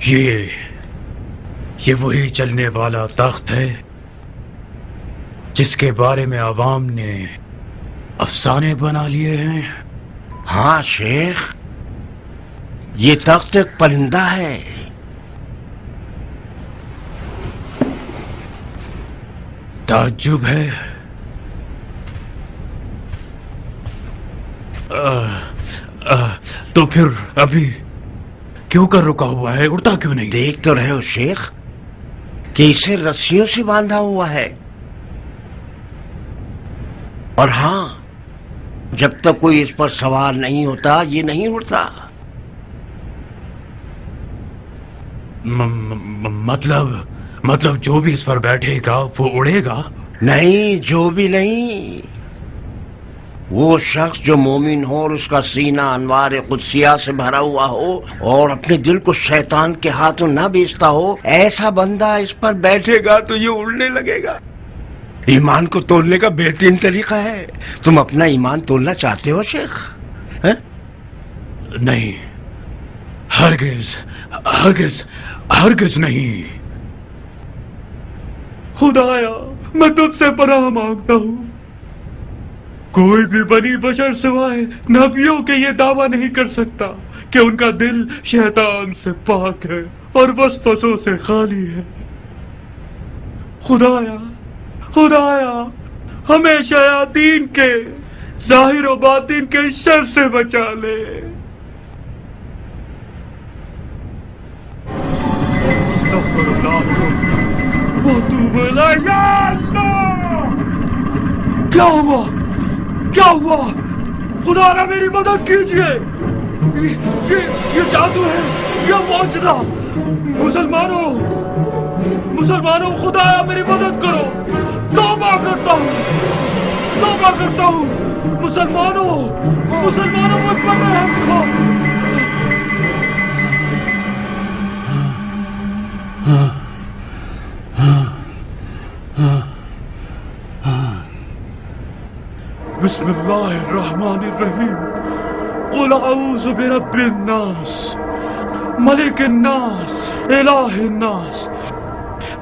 یہ وہی چلنے والا تخت ہے جس کے بارے میں عوام نے افسانے بنا لیے ہیں؟ ہاں شیخ، یہ تخت ایک پرندہ ہے۔ تعجب ہے۔ تو پھر ابھی کیوں کر رکا ہوا ہے؟ اڑتا کیوں نہیں؟ دیکھ تو رہے ہو شیخ کہ اسے رسیوں سے باندھا ہوا ہے، اور ہاں، جب تک کوئی اس پر سوار نہیں ہوتا یہ نہیں اڑتا۔ مطلب جو بھی اس پر بیٹھے گا وہ اڑے گا؟ نہیں، جو بھی نہیں، وہ شخص جو مومن ہو اور اس کا سینہ انوار قدسیہ سے بھرا ہوا ہو اور اپنے دل کو شیطان کے ہاتھوں نہ بیچتا ہو، ایسا بندہ اس پر بیٹھے گا تو یہ اڑنے لگے گا۔ ایمان کو تولنے کا بہترین طریقہ ہے۔ تم اپنا ایمان تولنا چاہتے ہو شیخ؟ نہیں، ہرگز ہرگز ہرگز نہیں۔ خدایا، میں تجھ سے پناہ مانگتا ہوں، کوئی بھی بنی بشر سوائے نبیوں کے یہ دعویٰ نہیں کر سکتا کہ ان کا دل شیطان سے پاک ہے اور وسوسوں سے خالی ہے۔ خدایا ہمیں شیاطین کے ظاہر و باطن کے شر سے بچا لے۔ استغفر اللہ واتوب الیہ۔ یا اللہ! کیا ہوا؟ خدا را میری مدد کیجئے، یہ جادو ہے، یہ معجزہ۔ مسلمانوں خدایا میری مدد کرو، توبہ کرتا ہوں۔ مسلمانوں مجھ پر رحم کرو۔ بسم اللہ الرحمن الرحیم۔ قل اعوذ برب الناس ملک الناس الہ الناس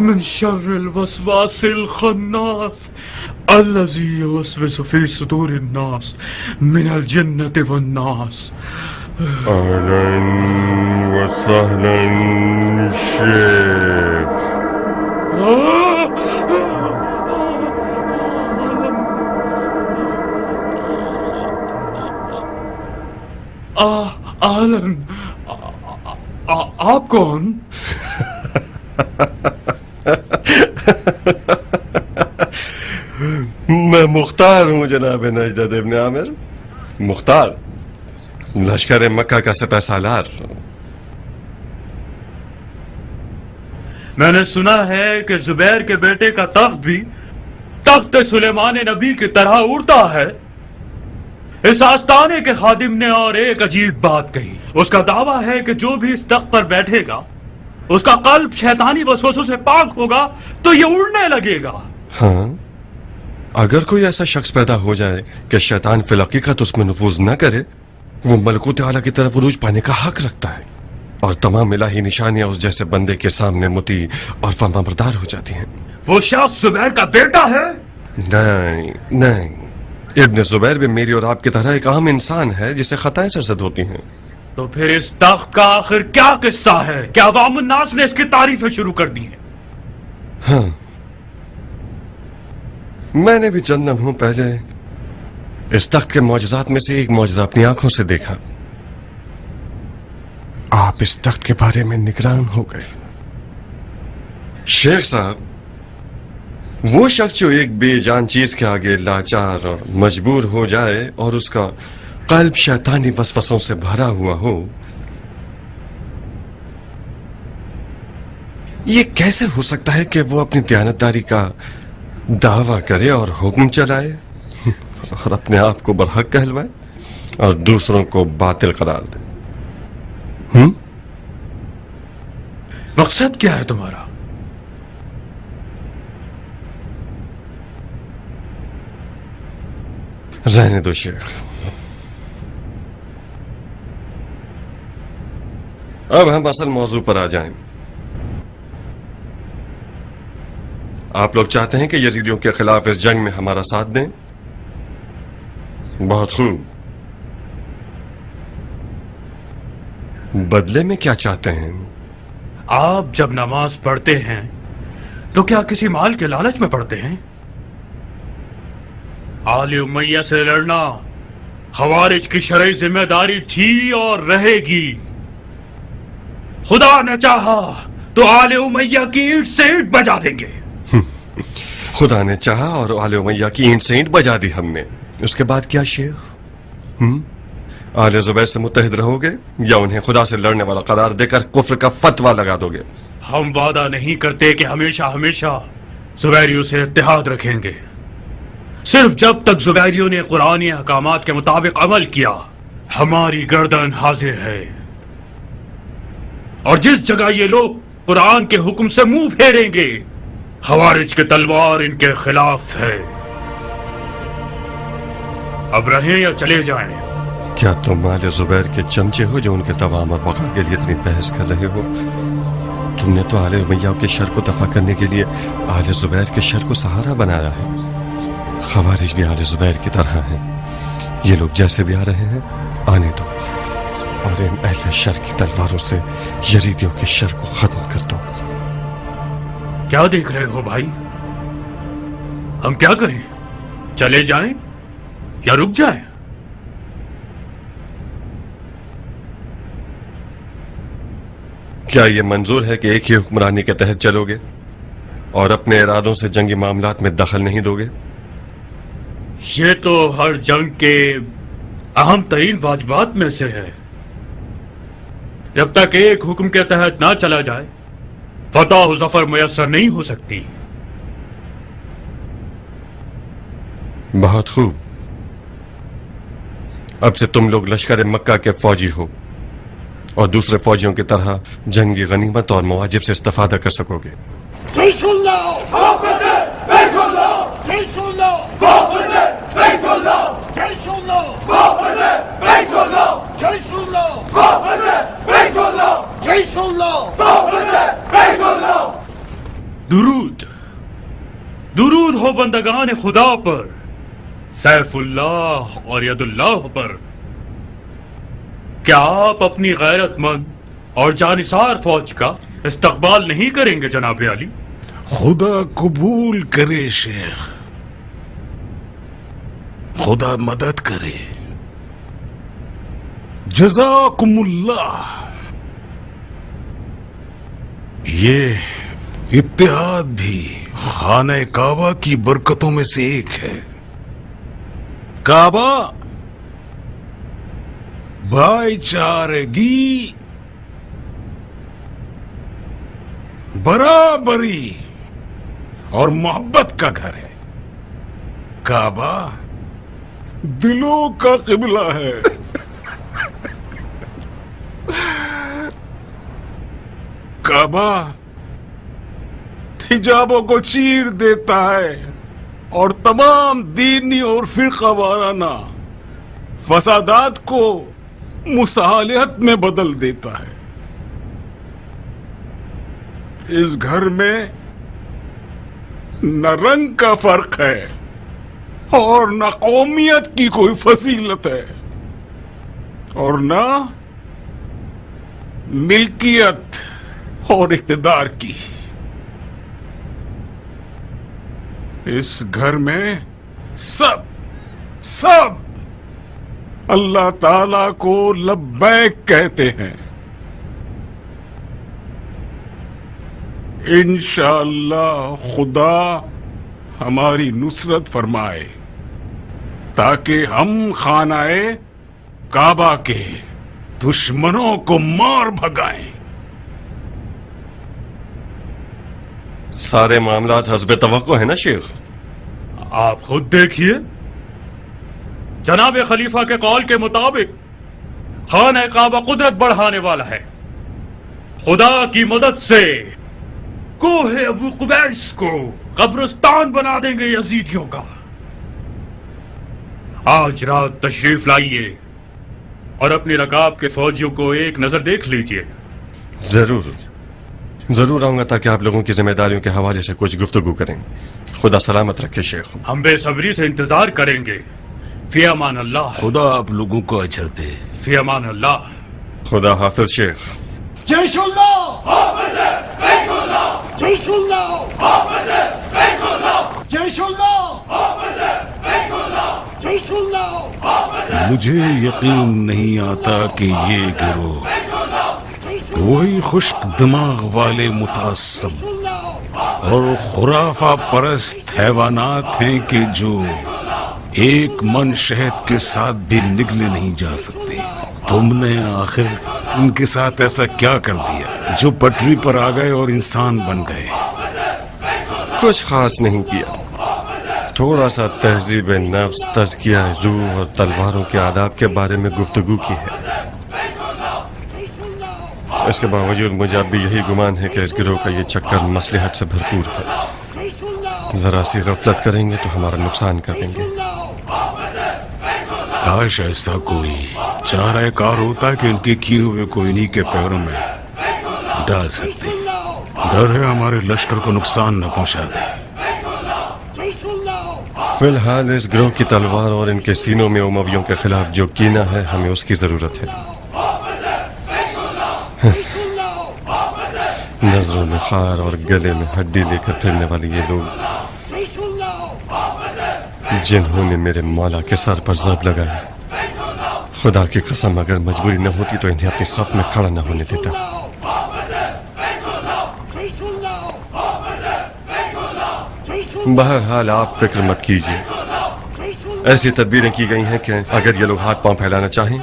من شر الوسواس الخناس الذی یوسوس فی صدور الناس من الجنة والناس۔ اہلا وسہلا شیخ۔ اہلن، آپ کون؟ میں مختار ہوں جناب نجدت ابن عامر، مختار، لشکر مکہ کا سپہ سالار۔ میں نے سنا ہے کہ زبیر کے بیٹے کا تخت بھی تخت سلیمان نبی کی طرح اڑتا ہے۔ اس آستانے کے خادم نے اور ایک عجیب بات کہی۔ اس کا دعویٰ ہے کہ جو بھی اس تخت پر بیٹھے گا اس کا قلب شیطانی وسوسوں سے پاک ہوگا تو یہ اڑنے لگے گا۔ ہاں، اگر کوئی ایسا شخص پیدا ہو جائے کہ شیطان فی الحقیقت اس میں نفوذ نہ کرے، وہ ملکوت اعلیٰ کی طرف عروج پانے کا حق رکھتا ہے، اور تمام الہی نشانیاں اس جیسے بندے کے سامنے مطیع اور فرمانبردار ہو جاتی ہیں۔ وہ شخص زبیر کا بیٹا ہے؟ نہیں، ابن زبیر بھی میری اور آپ کی طرح ایک عام انسان ہے جسے خطائیں سرزد ہوتی ہیں۔ تو پھر اس تخت کا آخر کیا قصہ ہے؟ کیا عوام الناس نے اس کی تعریفیں شروع کر دی ہیں؟ ہاں، میں نے بھی چند لمحوں پہلے اس تخت کے معجزات میں سے ایک معجزہ اپنی آنکھوں سے دیکھا۔ آپ اس تخت کے بارے میں نگران ہو گئے۔ شیخ صاحب، وہ شخص جو ایک بے جان چیز کے آگے لاچار اور مجبور ہو جائے اور اس کا قلب شیطانی وسوسوں سے بھرا ہوا ہو، یہ کیسے ہو سکتا ہے کہ وہ اپنی دیانتداری کا دعویٰ کرے اور حکم چلائے اور اپنے آپ کو برحق کہلوائے اور دوسروں کو باطل قرار دے؟ مقصد کیا ہے تمہارا؟ رہنے دو شیخ، اب ہم اصل موضوع پر آ جائیں. آپ لوگ چاہتے ہیں کہ یزیدیوں کے خلاف اس جنگ میں ہمارا ساتھ دیں؟ بہت خوب. بدلے میں کیا چاہتے ہیں؟ آپ جب نماز پڑھتے ہیں تو کیا کسی مال کے لالچ میں پڑھتے ہیں؟ آل امیہ سے لڑنا خوارج کی شرعی ذمہ داری تھی اور رہے گی. خدا نے چاہا تو آل امیہ کی اینٹ سے اینٹ بجا دیں گے. خدا نے چاہا اور آل امیہ کی اینٹ سے اینٹ بجا دی ہم نے. اس کے بعد کیا شیخ؟ آل زبیر سے متحد رہو گے یا انہیں خدا سے لڑنے والا قرار دے کر کفر کا فتویٰ لگا دو گے؟ ہم وعدہ نہیں کرتے کہ ہمیشہ ہمیشہ زبیریوں سے اتحاد رکھیں گے. صرف جب تک زبیریوں نے قرآنی احکامات کے مطابق عمل کیا ہماری گردن حاضر ہے. اور جس جگہ یہ لوگ قرآن کے حکم سے منہ پھیریں گے خوارج کی تلوار ان کے خلاف ہے. اب رہیں یا چلے جائیں؟ کیا تم آل زبیر کے چمچے ہو جو ان کے توام اور بقا کے لیے اتنی بحث کر رہے ہو؟ تم نے تو آل امیہ کے شر کو دفع کرنے کے لیے آل زبیر کے شر کو سہارا بنایا ہے. خوارج بھی آل زبیر کی طرح ہیں. یہ لوگ جیسے بھی آ رہے ہیں آنے دو اور ان اہل شر کی تلواروں سے یزیدیوں کے شر کو ختم کر دو. کیا دیکھ رہے ہو بھائی؟ ہم کیا کریں؟ چلے جائیں یا رک جائیں؟ کیا یہ منظور ہے کہ ایک ہی حکمرانی کے تحت چلو گے اور اپنے ارادوں سے جنگی معاملات میں دخل نہیں دو گے؟ یہ تو ہر جنگ کے اہم ترین واجبات میں سے ہے. جب تک ایک حکم کے تحت نہ چلا جائے فتح و ظفر میسر نہیں ہو سکتی. بہت خوب. اب سے تم لوگ لشکر مکہ کے فوجی ہو اور دوسرے فوجیوں کی طرح جنگی غنیمت اور مواجب سے استفادہ کر سکو گے. جيش الله حافظ بيت الله جيش الله حافظ بيت الله جيش الله حافظ بيت الله جيش الله حافظ بيت الله جيش الله حافظ بيت الله. درود درود ہو بندگان خدا پر، سیف اللہ اور ید اللہ پر. کیا آپ اپنی غیرت مند اور جانثار فوج کا استقبال نہیں کریں گے جناب علی؟ خدا قبول کرے شیخ، خدا مدد کرے. جزاکم اللہ. یہ اتحاد بھی خانہ کعبہ کی برکتوں میں سے ایک ہے. کعبہ بھائی چارگی، برابری اور محبت کا گھر ہے. کعبہ دلوں کا قبلہ ہے. کعبہ حجابوں کو چیر دیتا ہے اور تمام دینی اور فرقہ وارانہ فسادات کو مصالحت میں بدل دیتا ہے. اس گھر میں نہ رنگ کا فرق ہے اور نہ قومیت کی کوئی فضیلت ہے اور نہ ملکیت اور اقتدار کی. اس گھر میں سب اللہ تعالی کو لبیک کہتے ہیں. انشاءاللہ خدا ہماری نصرت فرمائے تاکہ ہم خانہ کعبہ کے دشمنوں کو مار بھگائیں. سارے معاملات حسب توقع ہے نا شیخ؟ آپ خود دیکھیے، جناب خلیفہ کے قول کے مطابق خانہ کعبہ قدرت بڑھانے والا ہے. خدا کی مدد سے کوہ ابو قبیس کو قبرستان بنا دیں گے یزیدیوں کا. آج رات تشریف لائیے اور اپنی رکاب کے فوجیوں کو ایک نظر دیکھ لیجئے. जरूर आऊंगा ताकि आप लोगों की जिम्मेदारियों के हवाले से कुछ गुफ्तगू करें। खुदा सलामत रखे शेख। हम बेसब्री से इंतजार करेंगे। फी अमान अल्लाह। खुदा आप लोगों को अजर दे। फी अमान अल्लाह। खुदा हाफिज शेख। जयशुल्लाह जयशुल्लाह जयशुल्लाह जयशुल्लाह। मुझे यकीन नहीं आता कि ये गिरोह वही खुश्क दिमाग वाले मुतासब और खुराफा परस्त हैवानात हैं कि जो एक मन शहद के साथ भी निगले नहीं जा सकते। तुमने आखिर उनके साथ ऐसा क्या कर दिया जो पटरी पर आ गए और इंसान बन गए? कुछ खास नहीं किया, थोड़ा सा तहजीब नफ्स, तज़किया रूह और तलवारों के आदाब के बारे में गुफ्तगू की है। इसके बावजूद मुझे अब भी यही गुमान है कि इस गिरोह का ये चक्कर मसलहत से भरपूर है। जरा सी गफलत करेंगे तो हमारा नुकसान कर देंगे। काश ऐसा कोई चारा कार होता कि उनके किए हुए को इन्हीं के पैरों में डाल सकते। डर है हमारे लश्कर को नुकसान न पहुंचा दे। फिलहाल इस गिरोह की तलवार और इनके सीनों में उमवियों के खिलाफ जो कीना है, हमें उसकी जरूरत है। नजरों में खार और गले में हड्डी लेकर फिरने वाले ये लोग जिन्होंने मेरे मौला के सर पर ज़र्ब लगाया, खुदा की कसम अगर मजबूरी न होती तो इन्हें अपनी सफ में खड़ा न होने देता। बहरहाल आप फिक्र मत कीजिए, ऐसी तदबीरें की गई हैं कि अगर ये लोग हाथ पांव फैलाना चाहें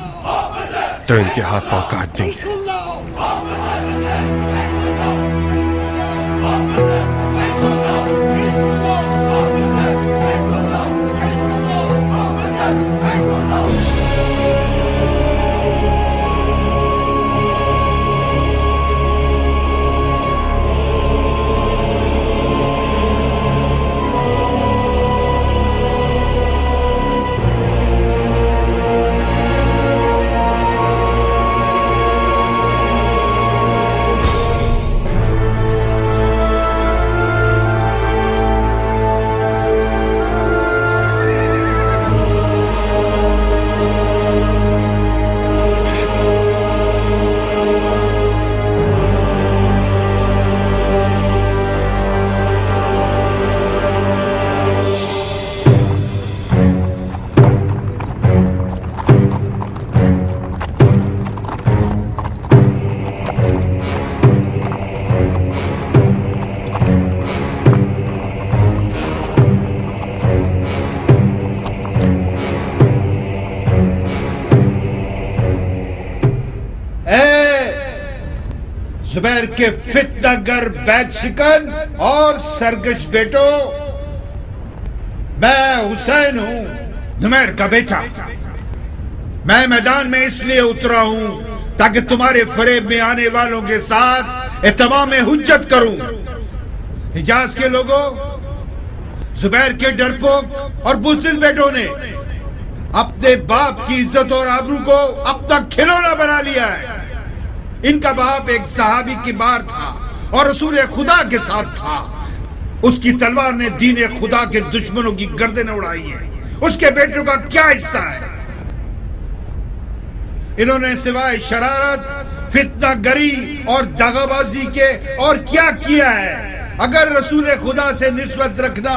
तो इनके हाथ पांव काट देंगे। जुबैर के फितनागर बैग शिकन और सरगश बेटो, मैं हुसैन हूं, नुमैर का बेटा। मैं मैदान में इसलिए उतरा हूं ताकि तुम्हारे फरेब में आने वालों के साथ इत्माम हुज्जत करूं। हिजाज के लोगों, जुबैर के डरपोक और बुज़दिल बेटों ने अपने बाप की इज्जत और आबरू को अपना खिलौना बना लिया है। इनका बाप एक सहाबी की बार था और रसूल खुदा के साथ था। उसकी तलवार ने दीन खुदा के दुश्मनों की गर्दनें उड़ाई हैं। उसके बेटों का क्या हिस्सा है? इन्होंने सिवाय शरारत, फितनागरी और दगाबाजी के और क्या किया है? अगर रसूल खुदा से निस्बत रखना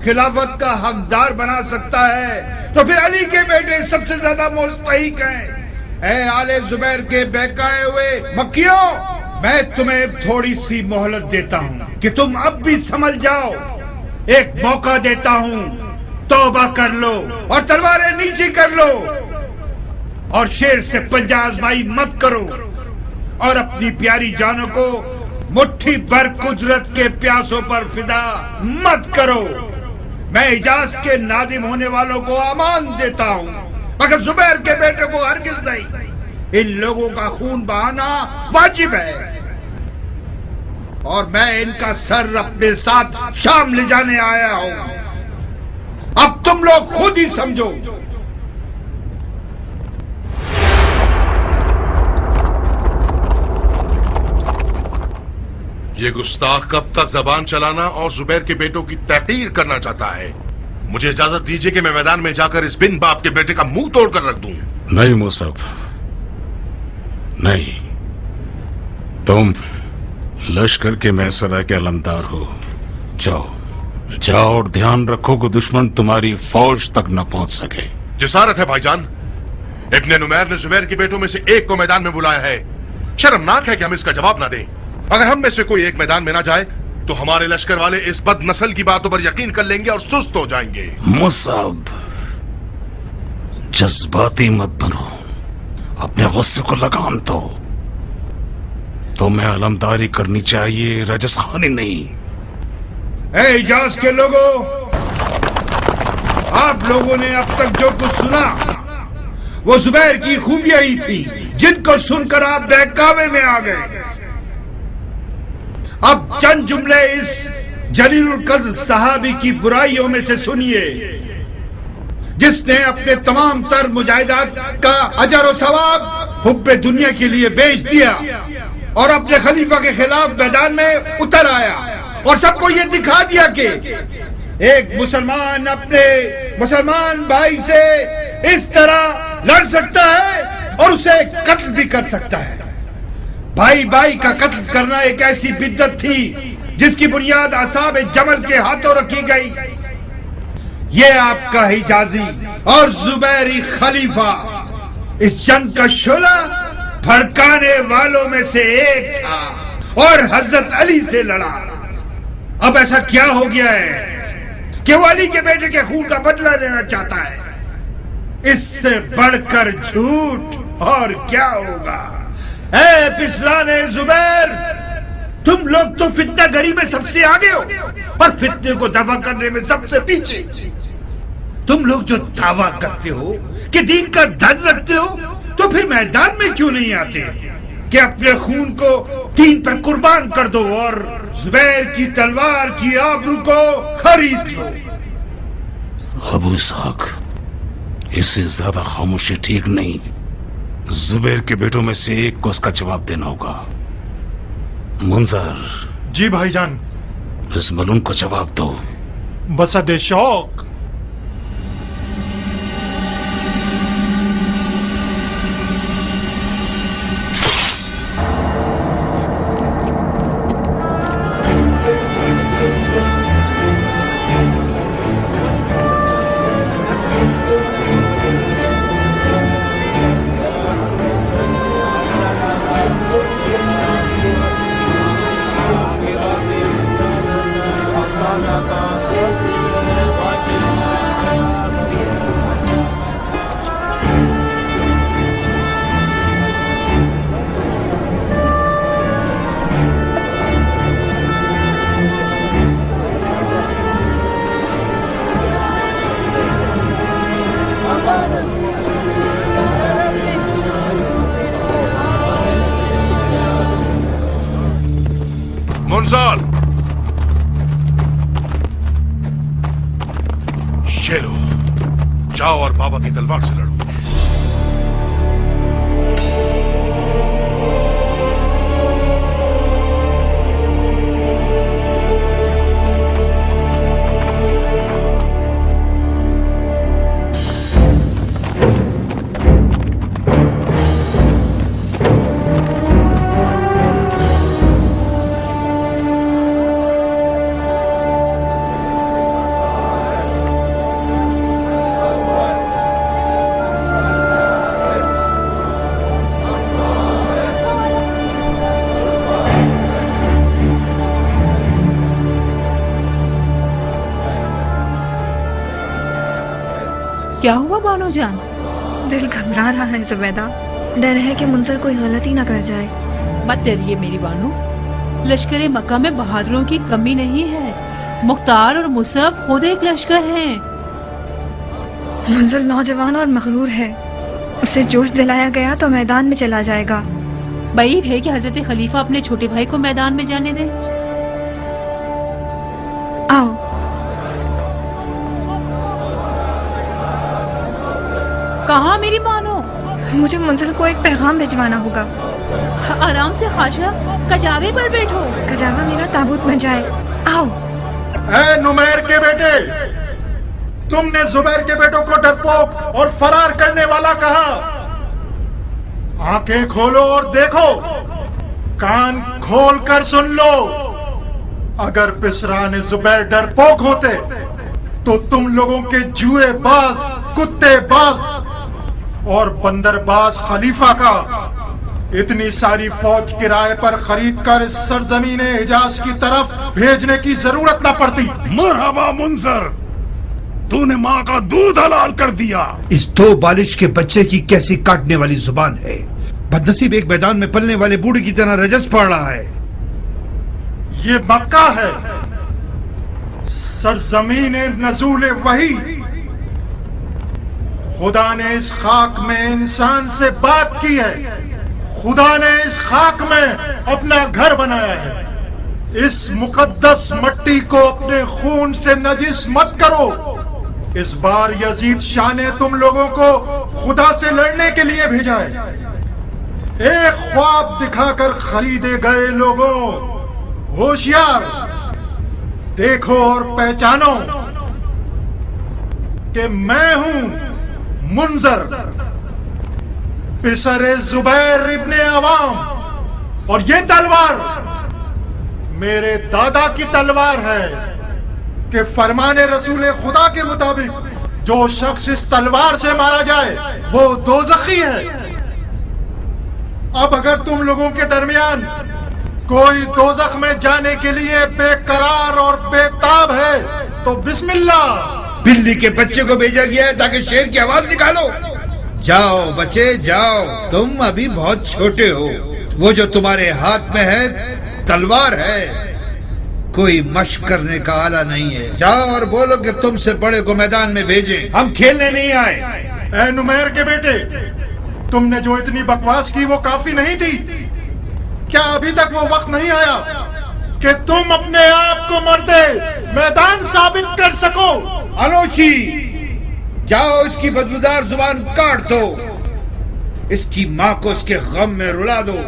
खिलाफत का हकदार बना सकता है तो फिर अली के बेटे सबसे ज्यादा मुस्तहिक हैं। ऐ आले जुबैर के बहकाए हुए मक्कियों, मैं तुम्हें थोड़ी सी मोहलत देता हूं कि तुम अब भी समझ जाओ। एक मौका देता हूं, तौबा कर लो और तलवारें नीचे कर लो और शेर से पंजा आजमाई मत करो और अपनी प्यारी जानों को मुट्ठी भर कुदरत के प्यासों पर फिदा मत करो। मैं इजाज के नादिम होने वालों को अमान देता हूं, मगर जुबैर के बेटे को हरगिज़ नहीं। इन लोगों का खून बहाना वाजिब है और मैं इनका सर अपने साथ शाम ले जाने आया हूं। अब तुम लोग खुद ही समझो। یہ گستاخ کب تک زبان چلانا اور زبیر کے بیٹوں کی تحقیر کرنا چاہتا ہے؟ مجھے اجازت دیجیے کہ میں میدان میں جا کر اس بن باپ کے بیٹے کا منہ توڑ کر رکھ دوں. نہیں مصعب، نہیں. تم لشکر کے محسرہ کے علمدار ہو. جاؤ جاؤ اور دھیان رکھو کہ دشمن تمہاری فوج تک نہ پہنچ سکے. جسارت ہے بھائی جان. ابن نمیر نے زبیر کے بیٹوں میں سے ایک کو میدان میں بلایا ہے. شرمناک ہے کہ ہم اس کا جواب نہ دیں. اگر ہم میں سے کوئی ایک میدان میں نہ جائے تو ہمارے لشکر والے اس بد نسل کی باتوں پر یقین کر لیں گے اور سست ہو جائیں گے. مصعب، جذباتی مت بنو، اپنے غصے کو لگام دو. تمہیں علمداری کرنی چاہیے، رجس خانی نہیں. اے حجاز کے لوگوں، آپ لوگوں نے اب تک جو کچھ سنا وہ زبیر کی خوبیاں ہی تھی جن کو سن کر آپ بہکاوے میں آ گئے. اب چند جملے اس جلیل القدر صحابی کی برائیوں میں سے سنیے جس نے اپنے تمام تر مجاہدات کا اجر و ثواب حب دنیا کے لیے بیچ دیا اور اپنے خلیفہ کے خلاف میدان میں اتر آیا اور سب کو یہ دکھا دیا کہ ایک مسلمان اپنے مسلمان بھائی سے اس طرح لڑ سکتا ہے اور اسے قتل بھی کر سکتا ہے. بھائی بھائی کا قتل کرنا ایک ایسی بدعت تھی جس کی بنیاد اصحاب جمل کے ہاتھوں رکھی گئی. یہ آپ کا حجازی اور زبیری خلیفہ اس جنگ کا شعلہ بھڑکانے والوں میں سے ایک تھا اور حضرت علی سے لڑا. اب ایسا کیا ہو گیا ہے کہ وہ علی کے بیٹے کے خون کا بدلہ لینا چاہتا ہے؟ اس سے بڑھ کر جھوٹ اور کیا ہوگا؟ اے پسران زبیر، تم لوگ تو فتنہ گری میں سب سے آگے ہو اور فتنے کو دفع کرنے میں سب سے پیچھے. تم لوگ جو دعویٰ کرتے ہو کہ دین کا درد رکھتے ہو تو پھر میدان میں کیوں نہیں آتے کہ اپنے خون کو دین پر قربان کر دو اور زبیر کی تلوار کی آبرو کو خرید لو؟ ابو اسحاق، اس سے زیادہ خاموشی ٹھیک نہیں. زبیر کے بیٹوں میں سے ایک کو اس کا جواب دینا ہوگا. منظر، جی بھائی جان. اس ملون کو جواب دو. بسد شوق. منزل، شیرو، جاؤ اور بابا کی تلوار سے لڑو. کیا ہوا بانو جان؟ دل گھبرا رہا ہے زبیدہ. ڈر ہے کہ منظر کوئی غلطی نہ کر جائے. مت ڈریے میری بانو، لشکر مکہ میں بہادروں کی کمی نہیں ہے. مختار اور مصعب خود ایک لشکر ہیں. منظر نوجوان اور مغرور ہے، اسے جوش دلایا گیا تو میدان میں چلا جائے گا. بعید ہے کہ حضرت خلیفہ اپنے چھوٹے بھائی کو میدان میں جانے دیں. آؤ. کہاں میری بانو؟ मुझे मुंजिल को एक पैगाम भिजवाना होगा। आराम से खाशा, कजावे पर बैठो। कजावा मेरा ताबूत बन जाए। आओ। ए नुमैर के बेटे, तुमने जुबैर के बेटों को डरपोक और फरार करने वाला कहा। आंखें खोलो और देखो, कान खोल कर सुन लो। अगर पिसराने जुबैर डरपोक होते तो तुम लोगों के जुए बाज, कुत्ते बाज और बंदरबाज खलीफा का इतनी सारी फौज किराए पर खरीद कर इस सरजमीन हिजाज की तरफ भेजने की जरूरत न पड़ती। मरहबा मुंजर, तूने माँ का दूध हलाल कर दिया। इस 2 बालिश के बच्चे की कैसी काटने वाली जुबान है। बदनसीब एक मैदान में पलने वाले बूढ़े की तरह रजस पड़ रहा है। ये मक्का है, सरजमीन नजूल वही। खुदा ने इस खाक में इंसान से बात की है। खुदा ने इस खाक में अपना घर बनाया है। इस मुकद्दस मट्टी को अपने खून से नजिस मत करो। इस बार यजीद शाह ने तुम लोगों को खुदा से लड़ने के लिए भेजा है। एक ख्वाब दिखाकर खरीदे गए लोगों, होशियार, देखो और पहचानो कि मैं हूं मुंजर, पिसरे जुबैर इब्ने अवाम। और ये तलवार मेरे दादा की तलवार है कि फरमाने रसूल खुदा के मुताबिक जो शख्स इस तलवार से मारा जाए वो दोज़खी है। अब अगर तुम लोगों के दरमियान कोई दोज़ख में जाने के लिए बेकरार और बेताब है तो बिस्मिल्लाह। बिल्ली के बच्चे को भेजा गया है ताकि शेर की आवाज निकालो। जाओ बच्चे जाओ, तुम अभी बहुत छोटे हो। वो जो तुम्हारे हाथ में है तलवार है, कोई मशक करने का आला नहीं है। जाओ और बोलो कि तुमसे बड़े को मैदान में भेजें, हम खेलने नहीं आए। ए नुमैर के बेटे, तुमने जो इतनी बकवास की वो काफी नहीं थी? क्या अभी तक वो वक्त नहीं आया कि तुम अपने आप को मर्दे मैदान साबित कर सको? अलोची, जाओ इसकी बदबूदार जुबान काट दो, इसकी माँ को इसके गम में रुला दो।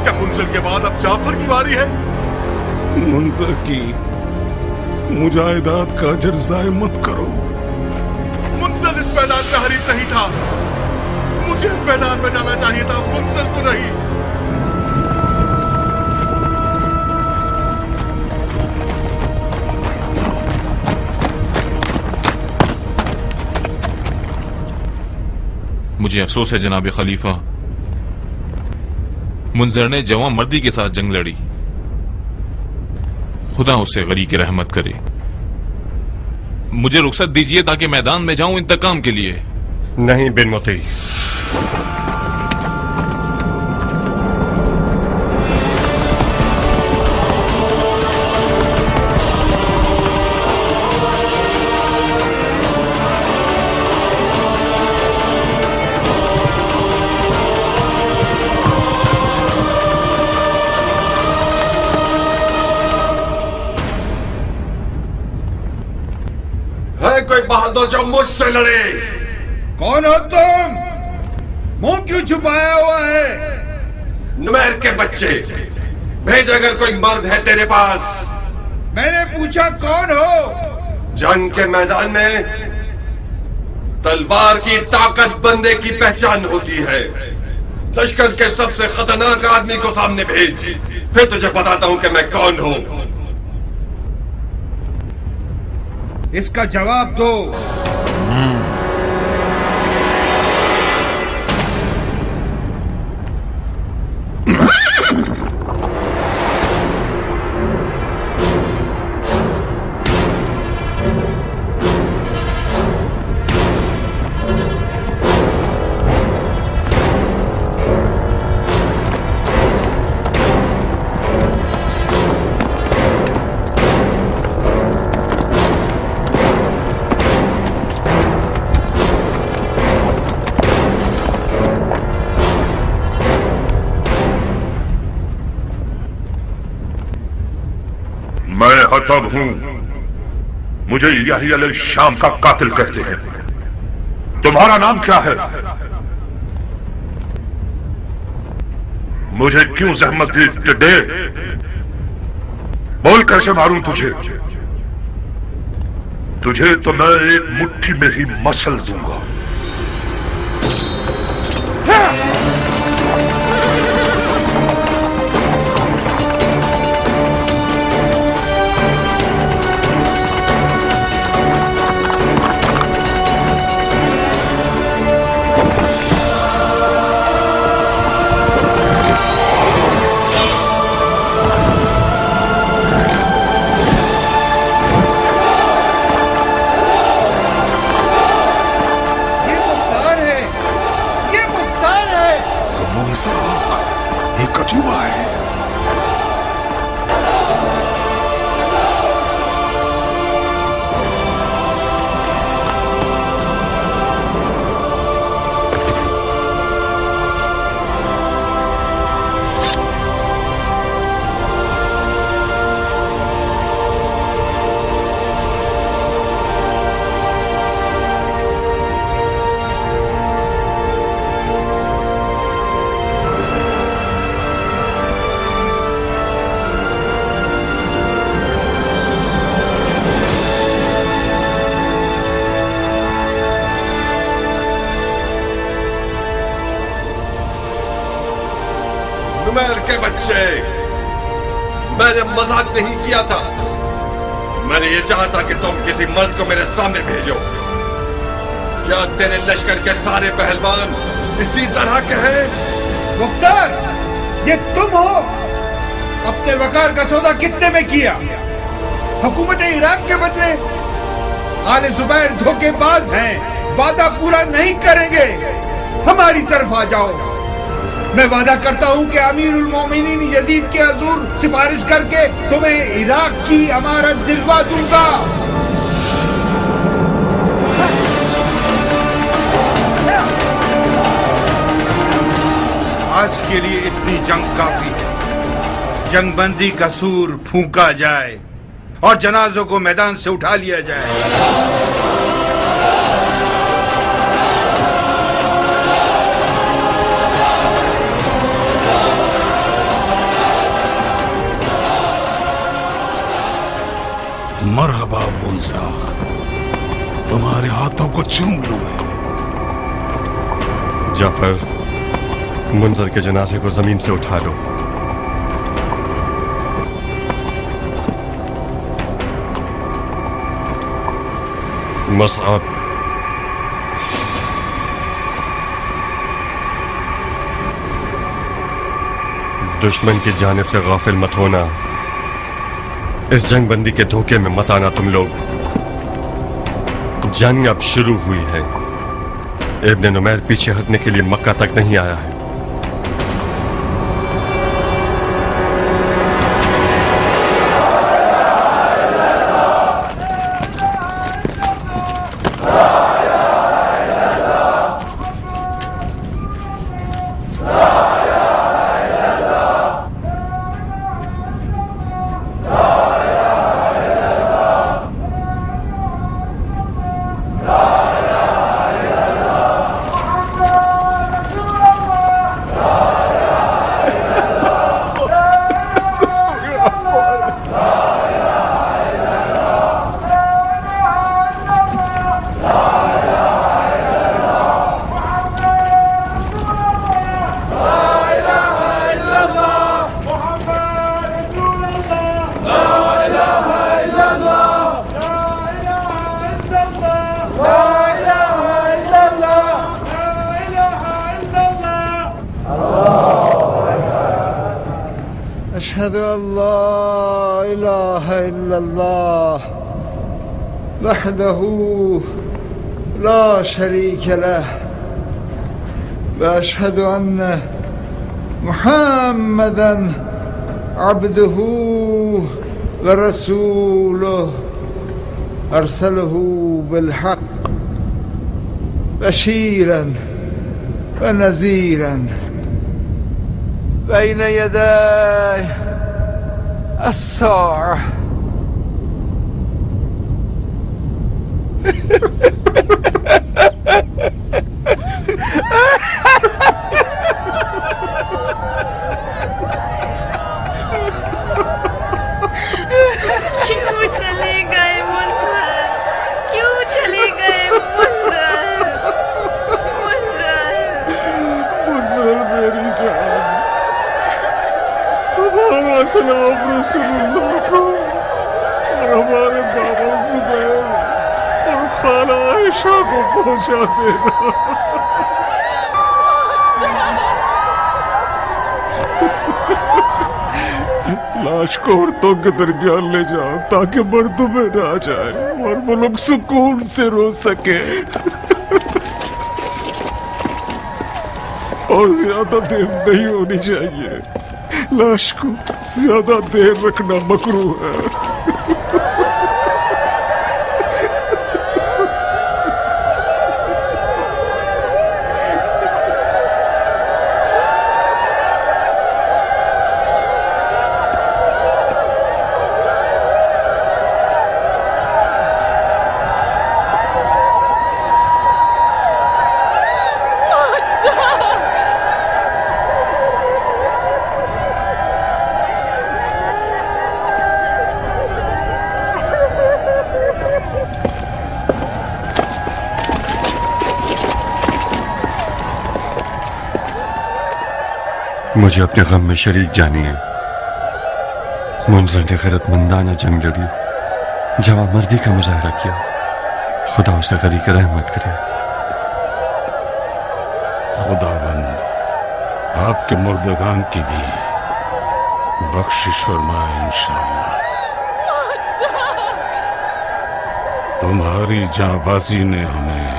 क्या मुंजिल के बाद अब जाफर की बारी है? मुंजर की मुजाहिदात का अजर ज़ाय मत करो। मुंजिल इस मैदान का हरीफ नहीं था। मुझे इस मैदान में जाना चाहिए था, मुंजिल को नहीं। मुझे अफसोस है जनाब खलीफा, मुंजर ने जवां मर्दी के साथ जंग लड़ी। खुदा उसे गरी की रहमत करे। मुझे रुखसत दीजिए ताकि मैदान में जाऊं इंतकाम के लिए। नहीं बिन मोती, कोई बहादुर जो मुझसे लड़े। कौन हो तुम? मुंह क्यों छुपाया हुआ है? नुमैर के बच्चे, भेज अगर कोई मर्द है तेरे पास। मैंने पूछा कौन हो? जंग के मैदान में तलवार की ताकत बंदे की पहचान होती है। लश्कर के सबसे खतरनाक आदमी को सामने भेज, फिर तुझे बताता हूं कि मैं कौन हूं। इसका जवाब दो। मैं हतब हूं, मुझे यही अल शाम का कातिल कहते हैं। तुम्हारा नाम क्या है? मुझे क्यों जहमत दी टिड्डे? बोल कैसे मारूं तुझे? तुझे तो मैं एक मुट्ठी में ही मसल दूंगा। एक अजूबा है। नुमैर के बच्चे, मैंने मजाक नहीं किया था। मैंने ये चाहा था कि तुम किसी मर्द को मेरे सामने भेजो। क्या तेरे लश्कर के सारे पहलवान इसी तरह के हैं? मुख्तार, ये तुम हो? अपने वकार का सौदा कितने में किया? हुकूमत इराक के बदले? आले जुबैर धोखेबाज हैं, वादा पूरा नहीं करेंगे। हमारी तरफ आ जाओ। मैं वादा करता हूं कि अमीरुल मोमिनीन यजीद के हुजूर सिफारिश करके तुम्हें इराक की अमारत दिलवा दूंगा। आज के लिए इतनी जंग काफी है। जंगबंदी का सूर फूंका जाए और जनाजों को मैदान से उठा लिया जाए। मरहबा मूसा, तुम्हारे हाथों को चूम लूं मैं। जाफर, मुंजर के जनाजे को जमीन से उठा लो। मसअब, दुश्मन की जानिब से गाफिल मत होना। इस जंग बंदी के धोखे में मत आना तुम लोग। जंग अब शुरू हुई है। इब्न नुमैर पीछे हटने के लिए मक्का तक नहीं आया है। أشهد أن لا إله إلا الله وحده لا شريك له وأشهد أن محمدا عبده ورسوله أرسله بالحق بشيرا ونذيرا بين يدي الساعة. क्यों चले गए मुंजर? क्यों चले गए मुंजर? मुंजर मेरी जान, हमारा सलाम रसूलुल्लाह को और हमारे बाबा जुबैर और खाला आयशा को पहुंचा देना। लाश को औरतों के दरमियान ले जाओ ताकि मर्दों में ना आ जाए और वो लोग सुकून से रो सके। और ज्यादा देर नहीं होनी चाहिए। लाश को ज्यादा देर रखना मकरूह है। मुझे अपने गम में शरीक जानिए। मुंजर ने गैरतमंदाना जंग लड़ी, जवां मर्दी का मुजाहरा किया। खुदा उसे गरीक रहमत करे। खुदाबंद आपके मुर्दगान की भी बख्शिश फरमाए इंशाअल्लाह। तुम्हारी जांबाजी ने हमें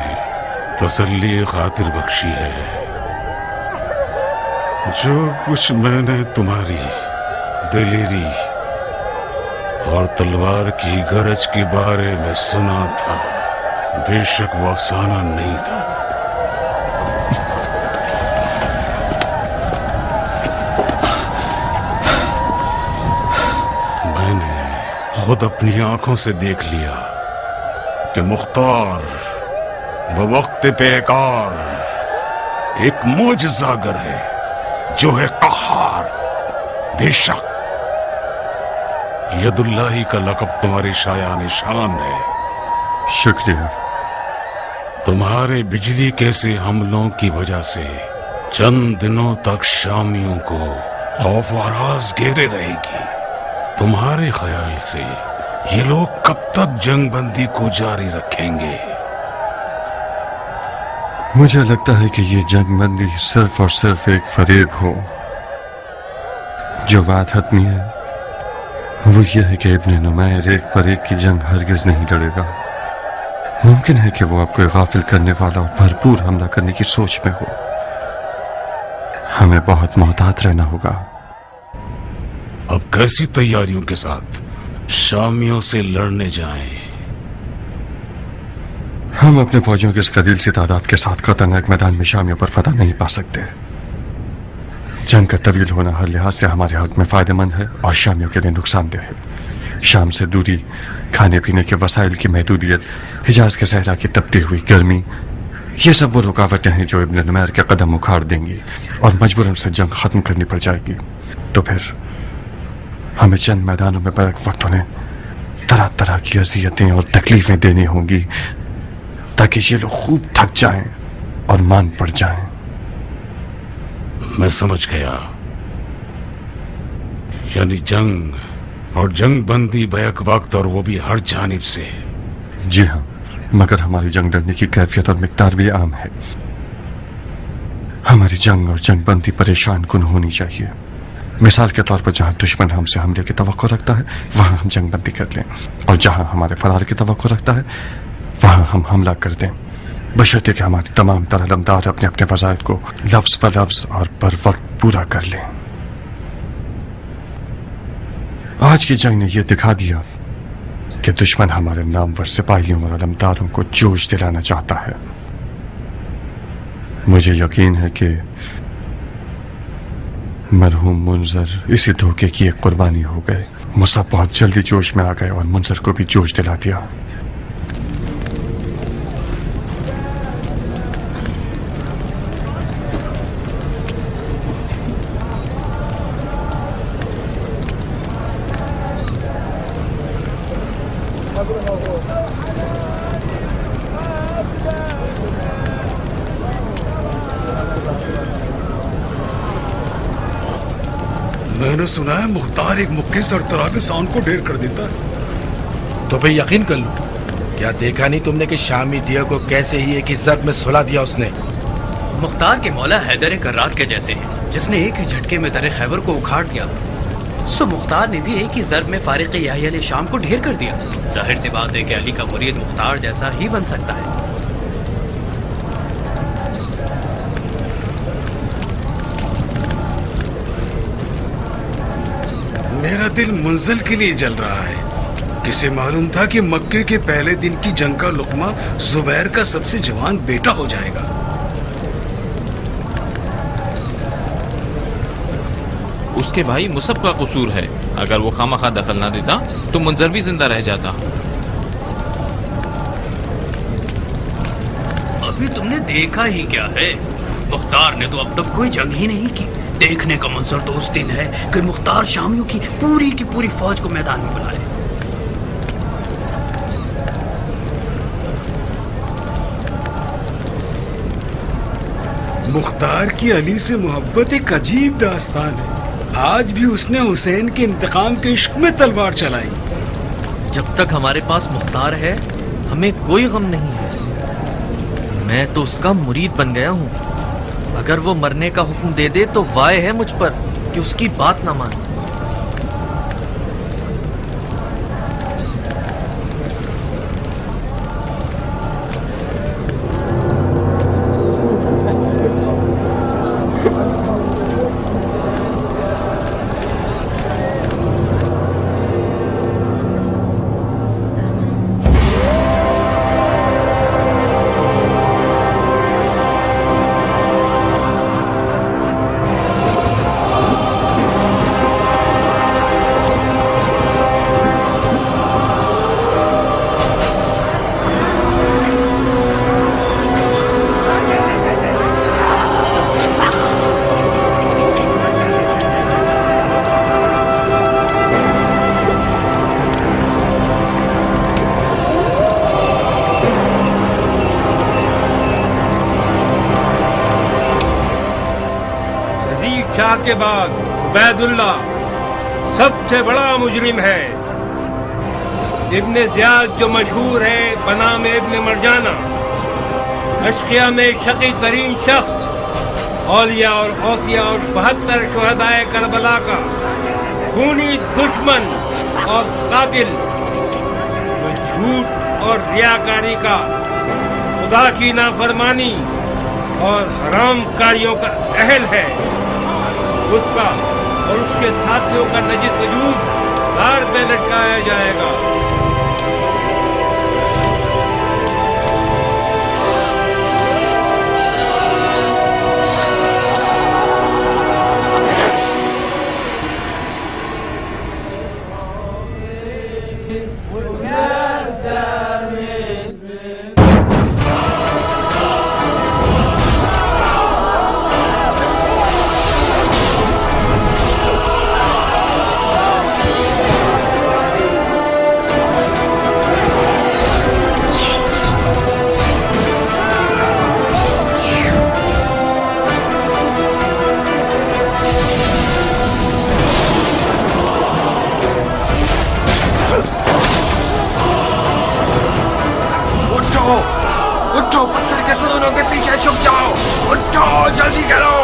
तसल्ली खातिर बख्शी है। जो कुछ मैंने तुम्हारी दिलेरी और तलवार की गरज के बारे में सुना था, बेशक वो अफसाना नहीं था। मैंने खुद अपनी आंखों से देख लिया कि मुख्तार बवक्त पेकार एक मोजज़ागर है जो है कहार। बेशक यदुल्लाही का लक़ब तुम्हारी शाया निशान है। शुक्रिया। तुम्हारे बिजली के से हमलों की वजह से चंद दिनों तक शामियों को खौफ और राज घेरे रहेगी। तुम्हारे ख्याल से ये लोग कब तक जंगबंदी को जारी रखेंगे? मुझे लगता है कि ये जंगबंदी सिर्फ और सिर्फ एक फरेब हो। जो बात हतमी है वो ये है कि इब्न नुमैर एक पर एक की जंग हरगिज नहीं लड़ेगा। मुमकिन है कि वो अब कोई गाफिल करने वाला और भरपूर हमला करने की सोच में हो। हमें बहुत मोहतात रहना होगा। अब कैसी तैयारियों के साथ शामियों से लड़ने जाएं? हम अपने फौजियों की इस कदील सी तादाद के साथ खतरनाक मैदान में शामियों पर फतह नहीं पा सकते। जंग का तवील होना हर लिहाज से हमारे हक में फायदेमंद है और शामियों के लिए नुकसानदेह है। शाम से दूरी, खाने पीने के वसाइल की महदूदियत, हिजाज के सहरा की तपती हुई गर्मी, ये सब वो रुकावटें हैं जो इब्न नुमैर के कदम उखाड़ देंगी और मजबूरन से जंग खत्म करनी पड़ जाएगी। तो फिर हमें चंद मैदानों में बैक वक्त उन्हें तरह तरह की अजियतें और तकलीफें देनी होंगी ताकि ये लोग खूब थक जाएं और मान पड़ जाएं। मैं समझ गया। यानी जंग और जंग बंदी बैक वक्त और वो भी हर जानिब से। जी हाँ, मगर हमारी जंग लड़ने की कैफियत और मिकदार भी आम है। हमारी जंग और जंग बंदी परेशान कुन होनी चाहिए। मिसाल के तौर पर जहां दुश्मन हमसे हमले की तवक्को रखता है वहां हम जंग बंदी कर लें, और जहां हमारे फरार की तवक्को रखता है वहां हम हमला कर दें, बशर्ते कि हमारी तमाम तरलमदार अपने अपने वज़ाइफ को लफ्ज पर लफ्ज और पर वक्त पूरा कर लें। आज की जंग ने यह दिखा दिया कि दुश्मन हमारे नामवर सिपाहियों और अलमदारों को जोश दिलाना चाहता है। मुझे यकीन है कि मरहूम मुंजर इसी धोखे की एक कुर्बानी हो गए। मुसब बहुत जल्दी जोश में आ गए और मुंजर को भी जोश दिला दिया। मैंने सुना है मुख्तार एक मुक्के सरतरा के सांड को ढेर कर देता है। तो भाई यकीन कर लो, क्या देखा नहीं तुमने कि शामी दिया को कैसे ही एक ही ज़र्ब में सुला दिया उसने। मुख्तार के मौला हैदर कर्रार के जैसे हैं, जिसने एक ही झटके में दर खैबर को उखाड़ दिया। सो मुख्तार ने भी एक ही ज़र्ब में फारिक याहिया शाम को ढेर कर दिया। जाहिर सी बात है कि अली का मुरीद मुख्तार जैसा ही बन सकता है। मेरा दिल मुंजल के लिए जल रहा है। किसे मालूम था कि मक्के के पहले दिन की जंग का लुकमा जुबैर का सबसे जवान बेटा हो जाएगा। उसके भाई मुसब का कसूर है। अगर वो खामखा दखल ना देता तो मुंजर भी जिंदा रह जाता। अभी तुमने देखा ही क्या है? मुख्तार ने तो अब तक कोई जंग ही नहीं की। देखने का मंजर तो उस दिन है कि मुख्तार शामियों की पूरी फौज को मैदान में बुलाए। मुख्तार की अली से मोहब्बत एक अजीब दास्तान है। आज भी उसने हुसैन के इंतकाम के इश्क में तलवार चलाई। जब तक हमारे पास मुख्तार है हमें कोई गम नहीं है। मैं तो उसका मुरीद बन गया हूँ। अगर वो मरने का हुक्म दे दे तो वाय है मुझ पर कि उसकी बात ना माने। अब्दुल्लाह के बाद उबैदुल्लाह सबसे बड़ा मुजरिम है। इब्ने ज़ियाद जो मशहूर है बनाम इब्ने मरजाना, अशकिया में शकी तरीन शख्स, औलिया और औसिया और 72 शुहदाए करबला का खूनी दुश्मन और कातिल, जो झूठ और रियाकारी का, खुदा की नाफरमानी और हराम कारियों का अहल है, उसका और उसके साथियों का नजिस वजूद तार पे लटकाया जाएगा। उठो, पत्थर के सुरंगों के पीछे छुप जाओ। उठो, जल्दी करो।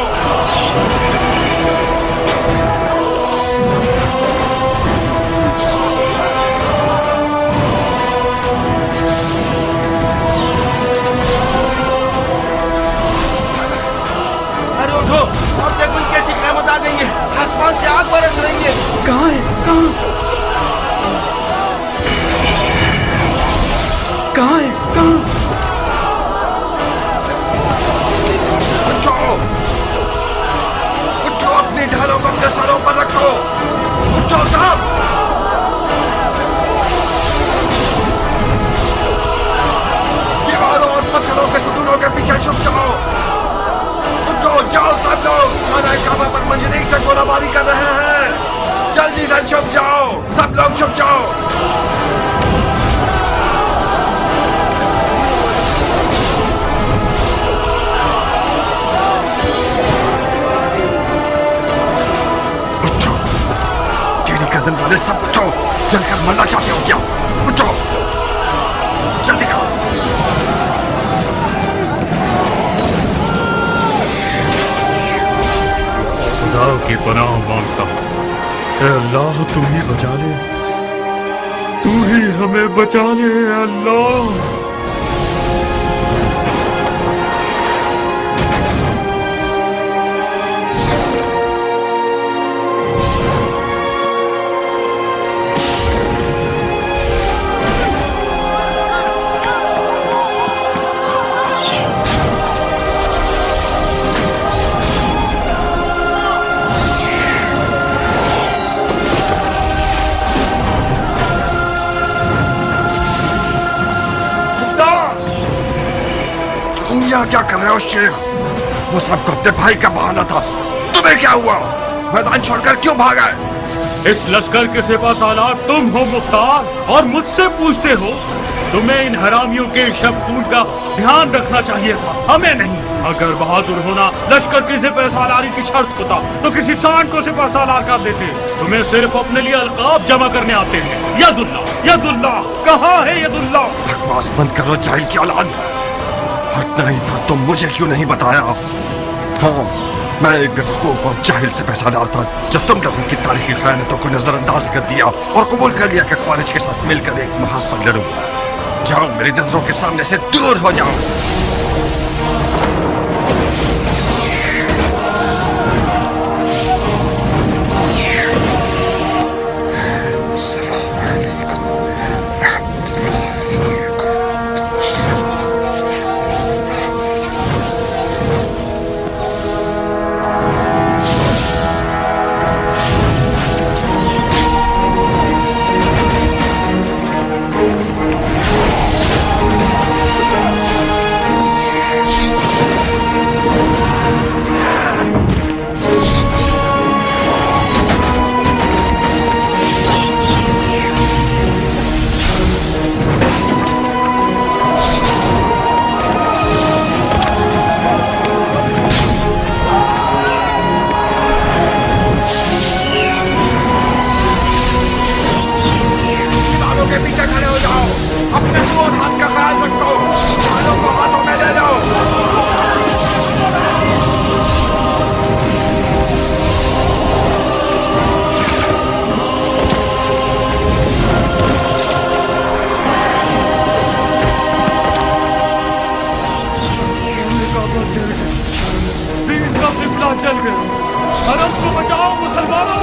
अरे उठो, अब देखो कैसी क़यामत आ गई है, आसमान से आग बरस रही है। कहाँ है? कहाँ है? कहाँ? उठो, अपनी ढालों को अपने सरों पर रखो। उठो साहब। दीवारों और पत्थरों के सुतूनों के पीछे छुप जाओ। उठो, जाओ सब लोग, खाना काबा पर मंजरीक से गोलाबारी कर रहे हैं। जल्दी से छुप जाओ, सब लोग छुप जाओ। कदम वाले सब उठो, जलकर मरना चाहते हो क्या? उठो, जल्दी करो। खुदा की पनाह मांगता हूँ, ऐ अल्लाह तू ही बचा ले, तू ही हमें बचा ले अल्लाह। क्या कर रहे हो शेख? वो सबको अपने भाई का बहाना था। तुम्हें क्या हुआ? मैदान छोड़कर क्यों भागा? इस लश्कर के सिपाहसालार तुम हो मुख्तार, और मुझसे पूछते हो? तुम्हें इन हरामियों के शब खून का ध्यान रखना चाहिए था, हमें नहीं। अगर बहादुर होना लश्कर की सिपाहसालारी की शर्त होता तो किसी सांड को सिपाहसालार कर देते। तुम्हें सिर्फ अपने लिए अलकाब जमा करने आते हैं। यदुल्ला, यदुल्ला, कहाँ है यदुल्ला? बकवास बंद करो जाहिल की औलाद। हटना ही था तो मुझे क्यों नहीं बताया? हाँ, मैं एक बेवकूफ और जाहिल से पैसादार था जो तुम लोगों की तारीखी खयानतों को नजरअंदाज कर दिया और कबूल कर लिया कि ख्वारिज के साथ मिलकर एक महाज पर लड़ूं। जाओ, मेरी नजरों के सामने से दूर हो जाओ। دیواروں کے پیچھے کھڑے ہو جاؤ. اپنے منہ اور ہاتھ کا خیال رکھو. بالوں کو ہاتھوں میں لے لو. چل گئے. حرم کو بچاؤ مسلمانوں.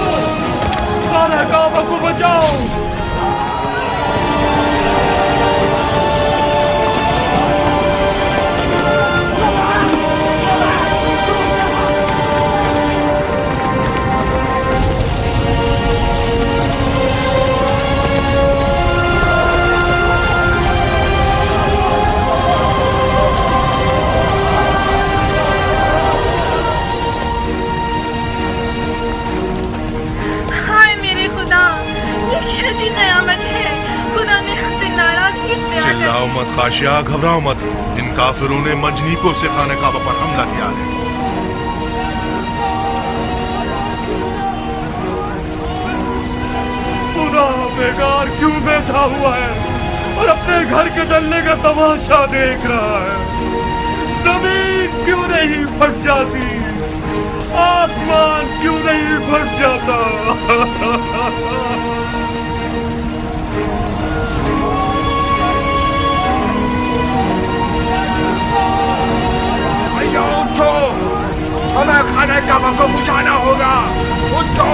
خانہ کعبہ کو بچاؤ. چلاؤ مت خاشیا، گھبراؤ مت. ان کافروں نے منجنیکوں سے خانہ کعبہ پر حملہ کیا ہے. خدا بیکار کیوں بیٹھا ہوا ہے اور اپنے گھر کے جلنے کا تماشا دیکھ رہا ہے؟ زمین کیوں نہیں پھٹ جاتی؟ آسمان کیوں نہیں پھٹ جاتا؟ اٹھو، ہمیں خانہ کعبہ کو بجھانا ہوگا. اٹھو.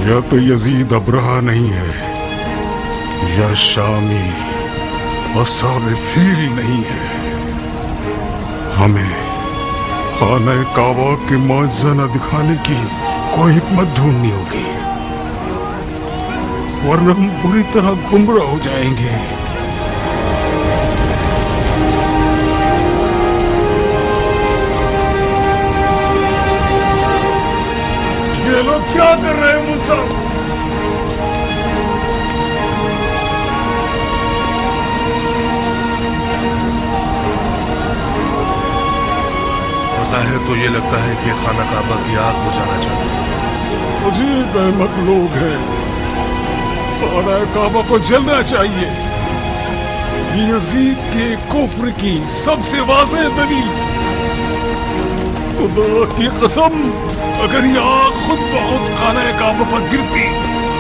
یا تو یزید ابرہہ نہیں ہے، یا شامی اصارفیل نہیں ہے. ہمیں خانہ کعبہ کے معجزہ نہ دکھانے کی کوئی حکمت ڈھونڈنی ہوگی، ورنہ ہم بری طرح گمراہ ہو جائیں گے. یہ لوگ کیا کر رہے ہیں مصعب؟ ظاہر تو یہ لگتا ہے کہ خانہ کعبہ کی آگ بجھانا چاہتے ہیں. عجیب احمق لوگ ہیں. خانہ کعبہ کو جلنا چاہیے. یزید کے کفر کی سب سے واضح دلیل. خدا کی قسم، اگر یہ آگ خود بخود خانہ کعبہ پر گرتی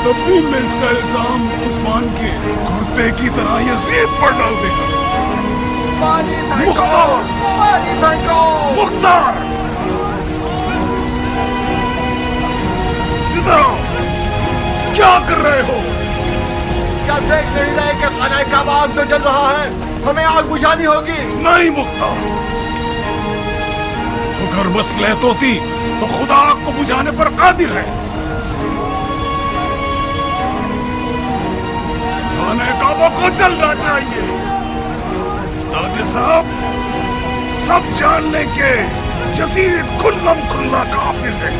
تب بھی میں اس کا الزام عثمان کے کرتے کی طرح یزید پر ڈال دے گا. مختار! مختار! ادھر آؤ. کیا کر رہے ہو؟ کیا دیکھ نہیں رہے کہ خانہ کعبہ آگ میں جل رہا ہے؟ ہمیں آگ بجھانی ہوگی. نہیں مختار، اگر مصلحت ہوتی تو خدا آگ کو بجھانے پر قادر ہے. خانہ کعبہ کو جلنا چاہیے. دانے صاحب، سب جان لیں کہ یزید کھلم کھلا کافر ہے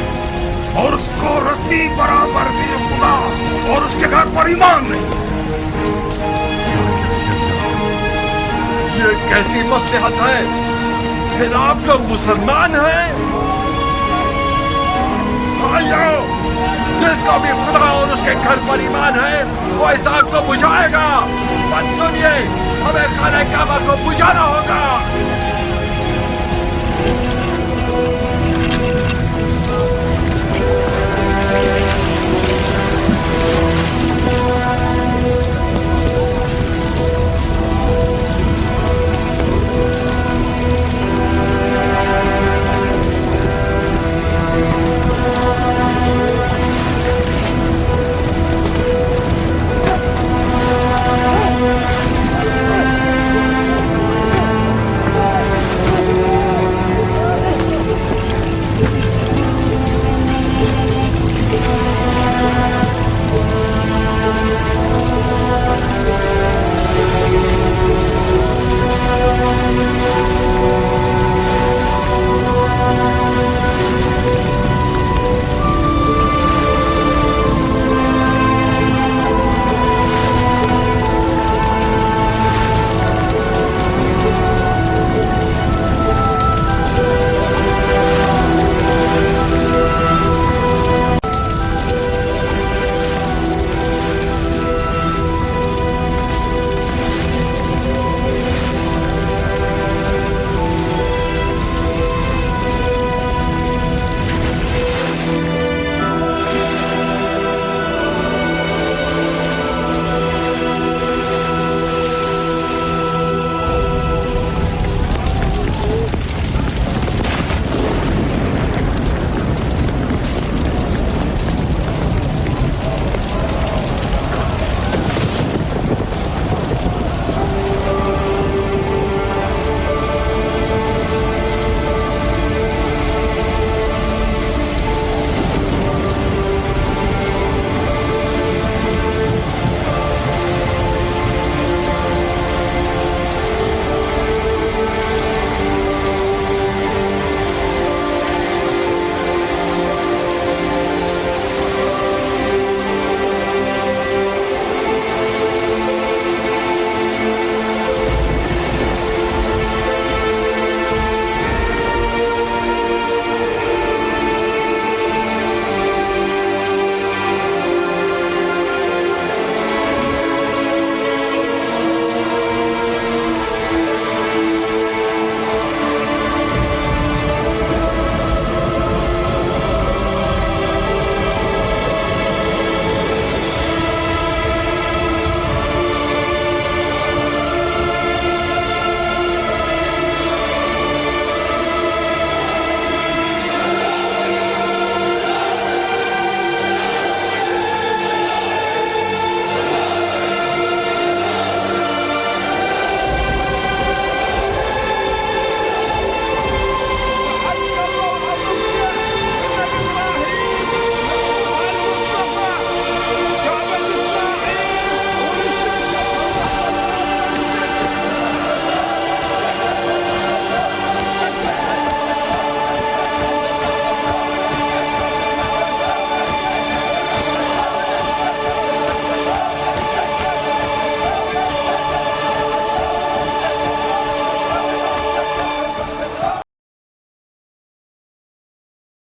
اور اس کو رتی برابر بھی خدا اور اس کے گھر پر ایمان نہیں. یہ کیسی مصلحت ہے؟ پھر آپ لوگ مسلمان ہیں؟ بھائیو، جس کو بھی خدا اور اس کے گھر پر ایمان ہے وہ اس آگ کو بجھائے گا. بات سنیے، ہمیں خانہ کعبہ کو بجھانا ہوگا.